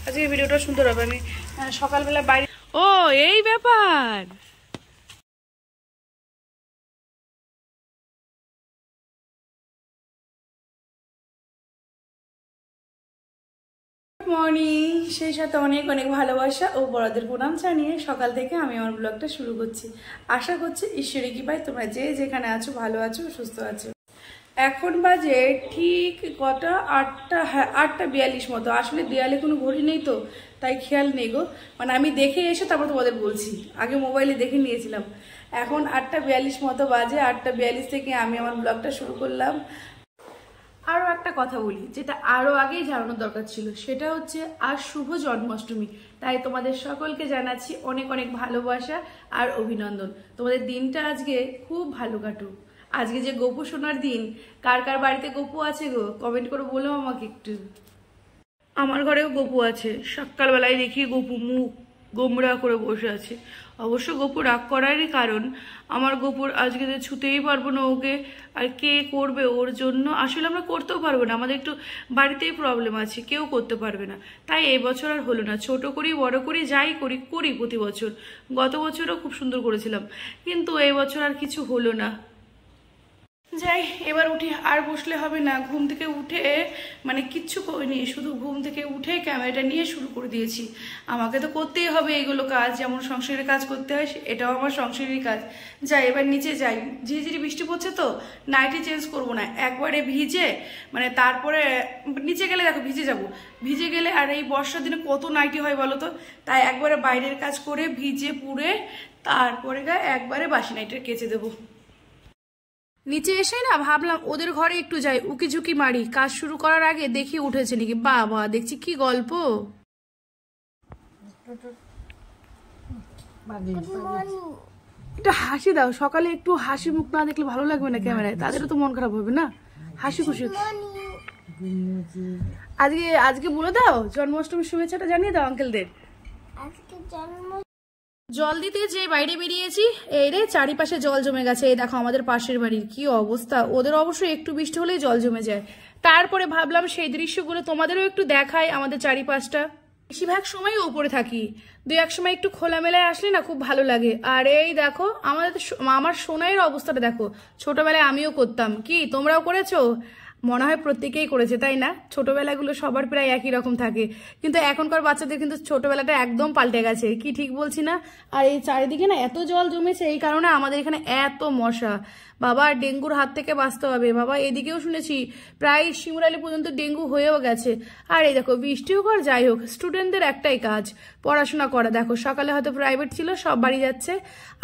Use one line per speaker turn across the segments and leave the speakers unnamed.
আজকে ভিডিওটা সুন্দর হবে। আমি সকালবেলা বাইরে ও এই ব্যাপার। মর্নিং, সেই সাথে অনেক অনেক ভালোবাসা ও বড়দের প্রণাম জানিয়ে সকাল থেকে আমি আমার ব্লগটা শুরু করছি। আশা করছি ঈশ্বরের কৃপায় তোমরা যে যেখানে আছো ভালো আছো, সুস্থ আছো। এখন বাজে ঠিক কটা 8টা, হ্যাঁ 8টা 42 মতো। আসলে দেয়ালে কোনো ঘড়ি নেই তো তাই খেয়াল নেই গো, মানে আমি দেখে এসে তারপর তোমাদের বলছি, আগে মোবাইলে দেখে নিয়েছিলাম। এখন 8টা 42 মতো বাজে। 8টা 42 থেকে আমি আমার ব্লগটা শুরু করলাম। আরও একটা কথা বলি, যেটা আরও আগেই জানানোর দরকার ছিল, সেটা হচ্ছে আজ শুভ জন্মাষ্টমী। তাই তোমাদের সকলকে জানাচ্ছি অনেক অনেক ভালোবাসা আর অভিনন্দন। তোমাদের দিনটা আজকে খুব ভালো কাটুক। আজকে যে গোপু সোনার দিন, কার কার বাড়িতে গোপু আছে গো কমেন্ট করে বলো আমাকে একটু। আমার ঘরেও গোপু আছে। সকালবেলায় দেখি গোপু মুখ গোমরা করে বসে আছে। অবশ্য গোপু রাগ করারই কারণ, আমার গোপুর আজকে তো ছুতেই পারবো না ওকে, আর কে করবে ওর জন্য? আসলে আমরা করতেও পারবো না, আমাদের একটু বাড়িতেই প্রবলেম আছে, কেউ করতে পারবে না। তাই এই বছর আর হলো না। ছোট করি বড় করি যাই করি করি প্রতি বছর। গত বছরও খুব সুন্দর করেছিলাম, কিন্তু এই বছর আর কিছু হলো না। যাই, এবার উঠি। আর বসলে হবে না। ঘুম থেকে উঠে মানে কিচ্ছু করিনি, শুধু ঘুম থেকে উঠে ক্যামেরাটা নিয়ে শুরু করে দিয়েছি। আমাকে তো করতেই হবে এগুলো কাজ, যেমন সংসারের কাজ করতে হয়, এটাও আমার সংসারের কাজ। যাই, এবার নিচে যাই। ঝিরিঝিরি বৃষ্টি পড়ছে তো নাইটি চেঞ্জ করবো না, একবারে ভিজে মানে তারপরে নিচে গেলে দেখো ভিজে যাব। ভিজে গেলে আর এই বর্ষার দিনে কত নাইটি হয় বলো তো, তাই একবারে বাইরের কাজ করে ভিজে পুড়ে তারপরে গায়ে একবারে বাসি নাইটিটা কেচে দেবো। নিচে এসে না ভাবলাম ওদের ঘরে একটু যাই, উকি ঝুঁকি মারি। কাজ শুরু করার আগে দেখি উঠেছে নাকি। বাবা, দেখছি কি গল্প। একটু হাসি দাও, সকালে একটু হাসি মুখ না দেখলে ভালো লাগবে না ক্যামেরায়, তাদেরও তো মন খারাপ হবে না। হাসি খুশি আজকে আজকে বলে দাও জন্মাষ্টমীর শুভেচ্ছাটা জানিয়ে দাও আঙ্কেলদের। জল দিতে যে বাইরে বেরিয়েছি, এই রে চারিপাশে জল জমে গেছে। এই দেখো আমাদের পাশের বাড়ির কি অবস্থা। ওদের অবশ্যই একটু বৃষ্টি হলেই জল জমে যায়। তারপরে ভাবলাম সেই দৃশ্যগুলো তোমাদেরও একটু দেখাই। আমাদের চারিপাশটা বেশিরভাগ সময় উপরে থাকি, দুই এক সময় একটু খোলামেলায় আসলে না খুব ভালো লাগে। আর এই দেখো আমার সোনাইয়ের অবস্থাটা দেখো। ছোটবেলায় আমিও করতাম, কি তোমরাও করেছো? মনে হয় প্রত্যেকেই করেছে, তাই না? ছোটবেলাগুলো সবার প্রায় একই রকম থাকে, কিন্তু এখনকার বাচ্চাদের কিন্তু ছোটবেলাটা একদম পাল্টে গেছে। কি ঠিক বলছি না? আর এই চারিদিকে না এত জল জমেছে, এই কারণে আমাদের এখানে এত মশা। বাবা, ডেঙ্গুর হাত থেকে বাঁচতে হবে বাবা। এদিকেও শুনেছি প্রায় শিমুরালি পর্যন্ত ডেঙ্গু হয়েও গেছে। আর এই দেখো বৃষ্টি হোক আর যাই হোক, স্টুডেন্টদের একটাই কাজ পড়াশোনা করা। দেখো সকালে হয়তো প্রাইভেট ছিল, সব বাড়ি যাচ্ছে,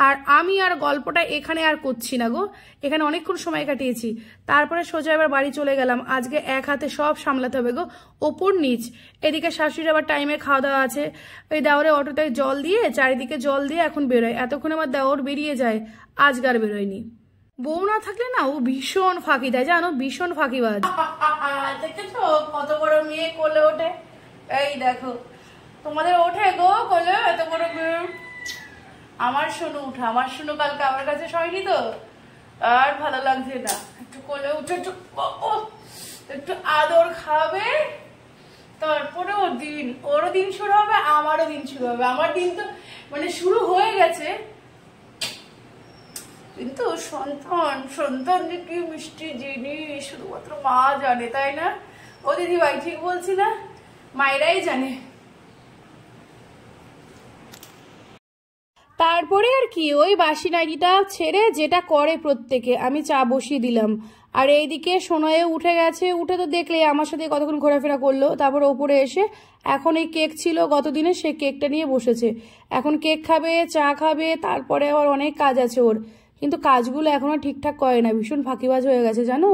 আর আমি আর গল্পটা এখানে আর করছি না গো। এখানে অনেকক্ষণ সময় কাটিয়েছি, তারপরে সোজা এবার বাড়ি চলে গেলাম। আজকে এক হাতে সব সামলাতে হবে গো, ওপর নিচ। এদিকে শাশুড়ি আবার টাইমে খাওয়া দাওয়া আছে। ওই দেওয়ারে অটোতে জল দিয়ে, চারিদিকে জল দিয়ে এখন বেরোয়। এতক্ষণ আমার দেওয়ার বেরিয়ে যায়, আজকার বেরোয়নি। বউ না থাকলে না ও ভীষণ ফাঁকি দেয়, জানো, ভীষণ ফাঁকিবাজ। দেখেছো কত বড় মেয়ে কোলে ওঠে? এই দেখো তোমাদের ওঠে গো কোলে এত বড় মেয়ে। আমার সোনু উঠে, আমার সোনু কালকে আমার কাছে শয়নি তো, আর ভালো লাগছে না। একটু কোলে উঠে একটু আদর খাবে, তারপরে ওরও দিন শুরু হবে, আমারও দিন শুরু হবে। আমার দিন তো মানে শুরু হয়ে গেছে, কিন্তু সন্তান যে কি মিষ্টি জিনিস শুধুমাত্র মা জানে, তাই না? ও দিদি ভাই ঠিক বলছি না? মায়েরাই জানে। তারপরে আর কি, ওই বাসি নাইটিটা ছেড়ে যেটা করে প্রত্যেকে, আমি চা বসিয়ে দিলাম। আর এইদিকে সোনাইয়ে উঠে গেছে। উঠে তো দেখলে আমার সাথে কতক্ষণ ঘোরাফেরা করলো। তারপর ওপরে এসে এখন এই কেক ছিল গতদিনে, সে কেকটা নিয়ে বসেছে। এখন কেক খাবে, চা খাবে, তারপরে আবার অনেক কাজ আছে ওর, কিন্তু কাজগুলো এখনো ঠিকঠাক করে না, ভীষণ ফাঁকিবাজ হয়ে গেছে জানো।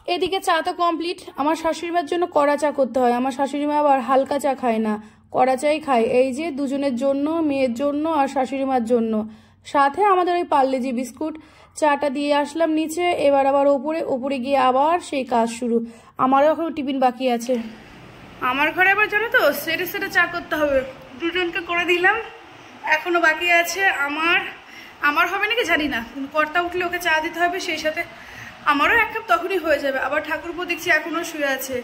এদিকে চা তো কমপ্লিট। আমার শাশুড়িমার জন্য কড়া চা করতে হয়। আমার শাশুড়িমা আবার হালকা চা খায় না, কড়া চাই খায়। এই যে দুজনের জন্য, মেয়ের জন্য আর শাশুড়িমার জন্য, সাথে আমাদের ওই পার্লেজি বিস্কুট। চাটা দিয়ে আসলাম নিচে, এবার আবার ওপরে গিয়ে আবার সেই কাজ শুরু। আমারও এখন টিফিন বাকি আছে। আমার ঘরে আবার জানো তো সেটা চা করতে হবে, দুজনকে করে দিলাম, এখনো বাকি আছে। আমার হবে নাকি জানি না, কর্তা উঠলে ওকে চা দিতে হবে, সেই সাথে আমারও এক কাপ তখনই হয়ে যাবে। আবার ঠাকুরপো দেখছি এখনো শুয়ে আছে।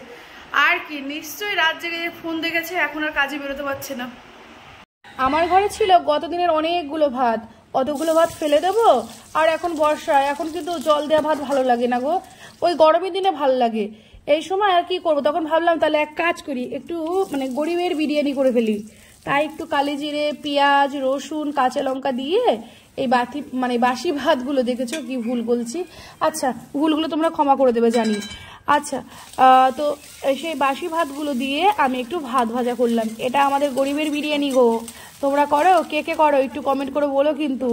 আর কি নিশ্চয়ই রাত জেগে ফোন দেখেছে, এখন আর কাজে বেরোতে পারছে না।
আমার ঘরে ছিল গত দিনের অনেকগুলো ভাত, অতগুলো ভাত ফেলে দেবো। আর এখন বর্ষা, এখন কিন্তু জল দেওয়া ভাত ভালো লাগে না গো, ওই গরমের দিনে ভালো লাগে। এই সময় আর কি করবো, তখন ভাবলাম তাহলে এক কাজ করি, একটু মানে গরিবের বিরিয়ানি করে ফেলি। তাই একটু কালি জিরে, পেঁয়াজ, রসুন, কাঁচা লঙ্কা দিয়ে এই বাসি ভাতগুলো, দেখেছো কি ভুল বলছি, আচ্ছা ভুলগুলো তোমরা ক্ষমা করে দেবে জানি। আচ্ছা, তো সেই বাসি ভাতগুলো দিয়ে আমি একটু ভাত ভাজা করলাম। এটা আমাদের গরিবের বিরিয়ানি গো। তোমরা করো, কে কে করো একটু কমেন্ট করে বলো কিন্তু।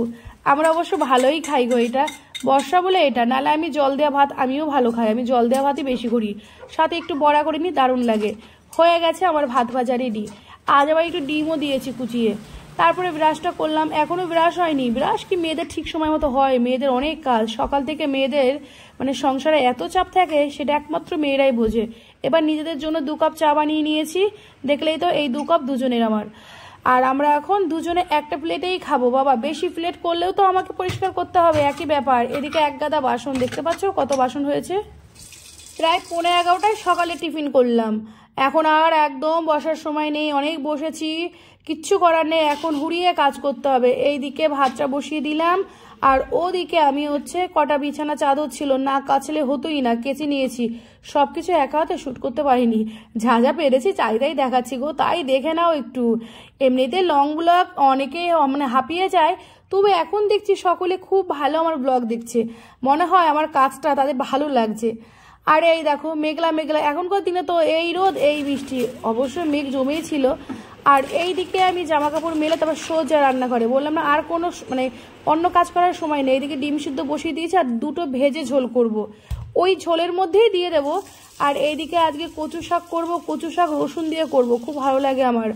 আমরা অবশ্য ভালোই খাই গো এটা, বর্ষা বলে এটা, নাহলে আমি জল দেওয়া ভাত আমিও ভালো খাই, আমি জল দেওয়া ভাতই বেশি করি, সাথে একটু বড়া করে নিই, দারুণ লাগে। হয়ে গেছে আমার ভাত ভাজা রেডি। আজ আবার একটু ডিমও দিয়েছি কুচিয়ে। তারপরে ব্রাশটা করলাম, এখনো ব্রাশ হয়নি। ব্রাশ কি মেয়েদের ঠিক সময় মতো হয়? মেয়েদের অনেক কাজ, সকাল থেকে মেয়েদের মানে সংসারে এত চাপ থাকে, সেটা একমাত্র মেয়েরাই বোঝে। এবার নিজেদের জন্য 2 কাপ চা বানিয়ে নিয়েছি, দেখলেই তো, এই 2 কাপ দুজনের আমার। আর আমরা এখন দুজনে একটা প্লেটেই খাবো বাবা, বেশি প্লেট করলেও তো আমাকে পরিষ্কার করতে হবে, একই ব্যাপার। এদিকে এক গাদা বাসন, দেখতে পাচ্ছ কত বাসন হয়েছে। প্রায় 11:15টায় সকালে টিফিন করলাম। এখন আর একদম বসার সময় নেই, অনেক বসেছি, কিচ্ছু করার নেই, এখন হুড়িয়ে কাজ করতে হবে। এইদিকে ভাতটা বসিয়ে দিলাম, আর ওদিকে আমি কটা বিছানা চাদর ছিল, না কাচলে হতোই না, কেচে নিয়েছি। সব কিছু একা হাতে শ্যুট করতে পারিনি, যা যা পেরেছি চাইদাই দেখাচ্ছি গো, তাই দেখে নাও একটু। এমনিতে লং ব্লগ অনেকে মানে হাঁপিয়ে যায়, তবে এখন দেখছি সকলে খুব ভালো আমার ব্লগ দেখছে, মনে হয় আমার কাজটা তাদের ভালো লাগছে। আর এই দেখো মেঘলা মেঘলা, এখনকার দিনে তো এই রোদ এই বৃষ্টি, অবশ্যই মেঘ জমেই ছিল। আর এই দিকে আমি জামা কাপড় মেলে তারপর সোজা রান্না করে, বললাম না আর কোনো মানে অন্য কাজ করার সময় নেই। এদিকে ডিম সিদ্ধ বসিয়ে দিয়েছি, আর 2টো ভেজে ঝোল করব, ওই ঝোলের মধ্যেই দিয়ে দেবো। আর এইদিকে আজকে কচু শাক করবো, কচু শাক রসুন দিয়ে করব, খুব ভালো লাগে আমার।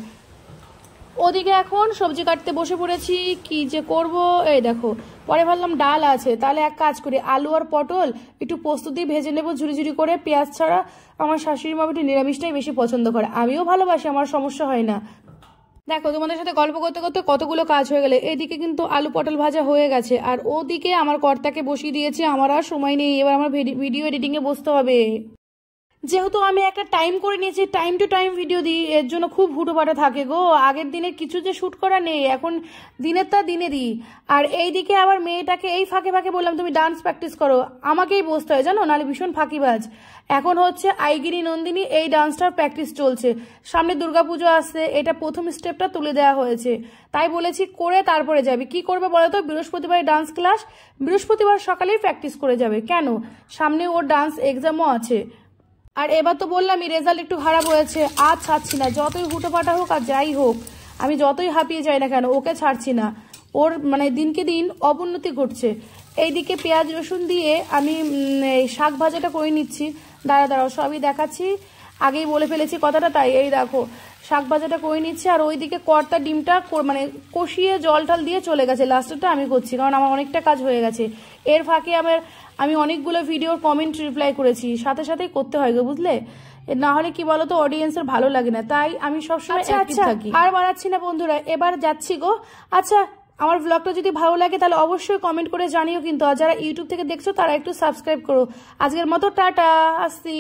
ওদিকে এখন সবজি কাটতে বসে পড়েছি, কি যে করব এই দেখো। পরে ভাবলাম ডাল আছে, তাহলে এক কাজ করি, আলু আর পটল একটু পোস্ত দিয়ে ভেজে নেবো ঝুরি ঝুরি করে, পেঁয়াজ ছাড়া। আমার শাশুড়ি মা একটু নিরামিষটাই বেশি পছন্দ করে, আমিও ভালোবাসি, আমার সমস্যা হয় না। দেখো তোমাদের সাথে গল্প করতে করতে কতগুলো কাজ হয়ে গেলে। এদিকে কিন্তু আলু পটল ভাজা হয়ে গেছে, আর ওদিকে আমার কর্তাকে বসিয়ে দিয়েছে, আমার আর সময় নেই, এবার আমার ভিডিও এডিটিংয়ে বসতে হবে। যেহেতু আমি একটা টাইম করে নিয়েছি, টাইম টু টাইম ভিডিও দিই, এর জন্য খুব হুটোপাটা থাকে গো। আগের দিনের কিছু যে শ্যুট করা নেই, এখন দিনের তা দিনে দিই। আর এইদিকে আবার মেয়েটাকে এই ফাঁকে ফাঁকে বললাম তুমি ডান্স প্র্যাকটিস করো, আমাকেই বসতে হয় জানো, নাহলে ভীষণ ফাঁকিবাজ। এখন আইগিরি নন্দিনী, এই ডান্সটার প্র্যাকটিস চলছে, সামনে দুর্গাপুজো আসছে, এটা প্রথম স্টেপটা তুলে দেওয়া হয়েছে, তাই বলেছি করে তারপরে যাবে। কি করবে বলো তো, বৃহস্পতিবার ডান্স ক্লাস, বৃহস্পতিবার সকালেই প্র্যাকটিস করে যাবে, কেন সামনে ওর ডান্স এক্সামও আছে। আর এবার তো বললামই রেজাল্ট একটু খারাপ হয়েছে, আর ছাড়ছি না, যতই হুটোপাটা হোক আর যাই হোক, আমি যতই হাঁপিয়ে যাই না কেন, ওকে ছাড়ছি না। ওর মানে দিনকে দিন অবনতি ঘটছে। এইদিকে পেঁয়াজ রসুন দিয়ে আমি শাক ভাজাটা করে নিচ্ছি, দাঁড়াও সবই দেখাচ্ছি, আগেই বলে ফেলেছি কথাটা, তাই এই দেখো শাক ভাজাটা করে নিচ্ছি। আর ওইদিকে কর্তা ডিমটা মানে কষিয়ে জল টল দিয়ে চলে গেছে, লাস্টেরটা আমি করছি, কারণ আমার অনেকটা কাজ হয়ে গেছে। এর ফাঁকে আমি অনেকগুলো ভিডিওর কমেন্ট রিপ্লাই করেছি, সাথে সাথেই করতে হয় গো, বুঝলে, না হলে কি বলতো অডিয়েন্সের ভালো লাগে না, তাই আমি সবসময় অ্যাক্টিভ থাকি। আর বাড়াচ্ছি না বন্ধুরা, এবার যাচ্ছি গো। আচ্ছা, আমার ব্লগটা যদি ভালো লাগে তাহলে অবশ্যই কমেন্ট করে জানিও কিন্তু, আর যারা ইউটিউব থেকে দেখছো তারা একটু সাবস্ক্রাইব করো। আজকের মতো টাটা, আসছি।